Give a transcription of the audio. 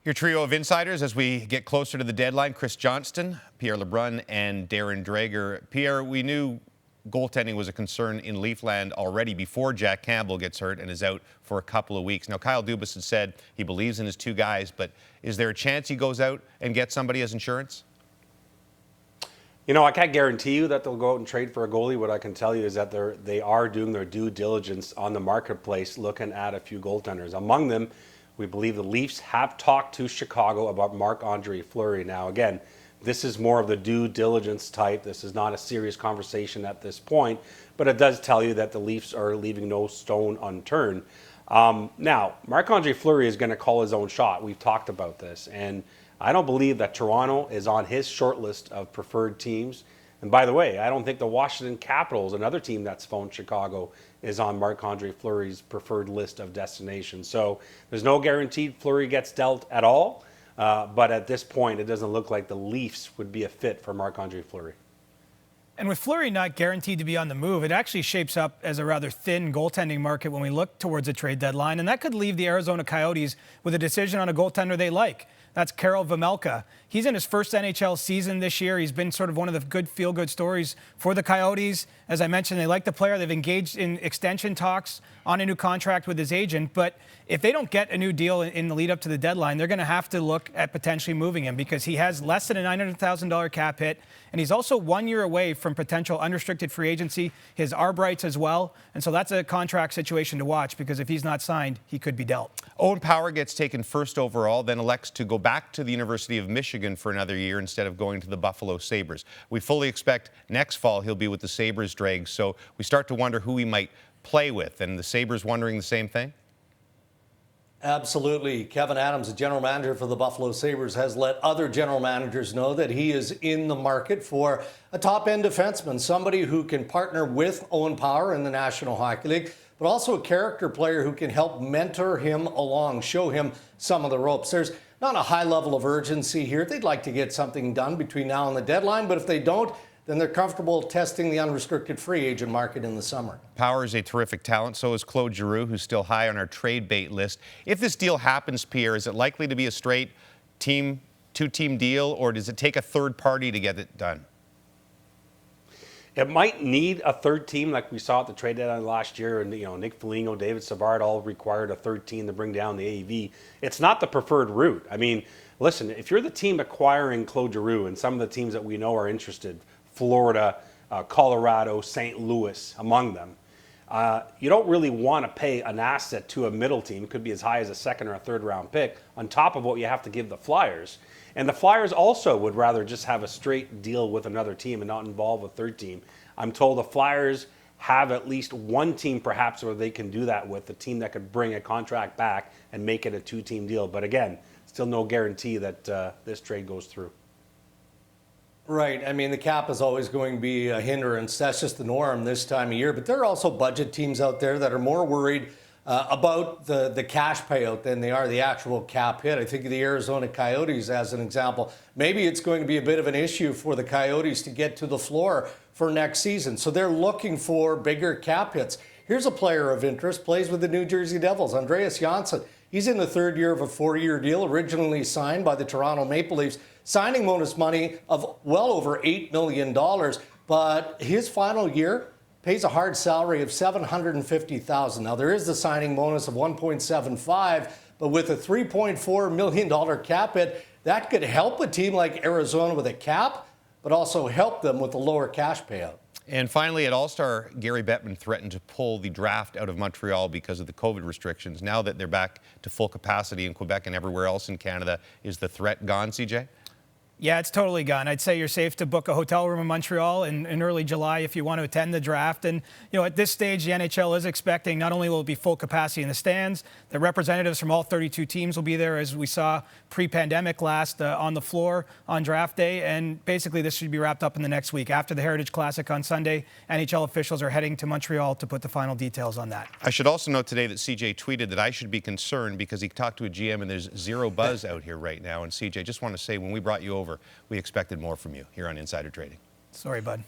Your trio of insiders as we get closer to the deadline: Chris Johnston, Pierre LeBrun, and Darren Dreger. Pierre, we knew goaltending was a concern in Leafland already before Jack Campbell gets hurt and is out for a couple of weeks. Now, Kyle Dubas has said he believes in his two guys, but is there a chance he goes out and gets somebody as insurance? You know, I can't guarantee you that they'll go out and trade for a goalie. What I can tell you is that they are doing their due diligence on the marketplace, looking at a few goaltenders. Among them, we believe the Leafs have talked to Chicago about Marc-Andre Fleury. Now, again, this is more of the due diligence type. This is not a serious conversation at this point, but it does tell you that the Leafs are leaving no stone unturned. Now, Marc-Andre Fleury is going to call his own shot. We've talked about this, and I don't believe that Toronto is on his short list of preferred teams. And by the way, I don't think the Washington Capitals, another team that's phoned Chicago, is on Marc-Andre Fleury's preferred list of destinations. So there's no guaranteed Fleury gets dealt at all. But at this point, it doesn't look like the Leafs would be a fit for Marc-Andre Fleury. And with Fleury not guaranteed to be on the move, it actually shapes up as a rather thin goaltending market when we look towards a trade deadline. And that could leave the Arizona Coyotes with a decision on a goaltender they like. That's Karel Vejmelka. He's in his first NHL season this year. He's been sort of one of the good feel-good stories for the Coyotes. As I mentioned, they like the player. They've engaged in extension talks on a new contract with his agent. But if they don't get a new deal in the lead up to the deadline, they're going to have to look at potentially moving him because he has less than a $900,000 cap hit. And he's also 1 year away from potential unrestricted free agency, his arb rights as well. And so that's a contract situation to watch because if he's not signed, he could be dealt. Owen Power gets taken first overall, then elects to go back to the University of Michigan for another year instead of going to the Buffalo Sabres. We fully expect next fall he'll be with the Sabres dregs, so we start to wonder who he might play with. And the Sabres wondering the same thing? Absolutely. Kevin Adams, the general manager for the Buffalo Sabres, has let other general managers know that he is in the market for a top-end defenseman, somebody who can partner with Owen Power in the National Hockey League, but also a character player who can help mentor him along, show him some of the ropes. There's not a high level of urgency here. They'd like to get something done between now and the deadline, but if they don't, then they're comfortable testing the unrestricted free agent market in the summer. Power is a terrific talent. So is Claude Giroux, who's still high on our trade bait list. If this deal happens, Pierre, is it likely to be a straight two-team deal, or does it take a third party to get it done? It might need a third team like we saw at the trade deadline last year. And, Nick Foligno, David Savard all required a third team to bring down the AAV. It's not the preferred route. I mean, listen, if you're the team acquiring Claude Giroux and some of the teams that we know are interested, Florida, Colorado, St. Louis, among them, you don't really want to pay an asset to a middle team. It could be as high as a second or a third round pick on top of what you have to give the Flyers. And the Flyers also would rather just have a straight deal with another team and not involve a third team. I'm told the Flyers have at least one team perhaps where they can do that with, a team that could bring a contract back and make it a two-team deal. But again, still no guarantee that this trade goes through. Right. I mean, the cap is always going to be a hindrance. That's just the norm this time of year. But there are also budget teams out there that are more worried about the cash payout than they are the actual cap hit. I think of the Arizona Coyotes as an example. Maybe it's going to be a bit of an issue for the Coyotes to get to the floor for next season. So they're looking for bigger cap hits. Here's a player of interest, plays with the New Jersey Devils, Andreas Johnsson. He's in the third year of a 4-year deal, originally signed by the Toronto Maple Leafs. Signing bonus money of well over $8 million. But his final year pays a hard salary of $750,000. Now, there is the signing bonus of $1.75, but with a $3.4 million cap hit, that could help a team like Arizona with a cap, but also help them with a lower cash payout. And finally, at All-Star, Gary Bettman threatened to pull the draft out of Montreal because of the COVID restrictions. Now that they're back to full capacity in Quebec and everywhere else in Canada, is the threat gone, CJ? Yeah, it's totally gone. I'd say you're safe to book a hotel room in Montreal in early July if you want to attend the draft. And, at this stage, the NHL is expecting not only will it be full capacity in the stands, the representatives from all 32 teams will be there, as we saw pre-pandemic last on the floor on draft day. And basically, this should be wrapped up in the next week. After the Heritage Classic on Sunday, NHL officials are heading to Montreal to put the final details on that. I should also note today that CJ tweeted that I should be concerned because he talked to a GM and there's zero buzz out here right now. And CJ, just want to say, when we brought you over, we expected more from you here on Insider Trading. Sorry, bud.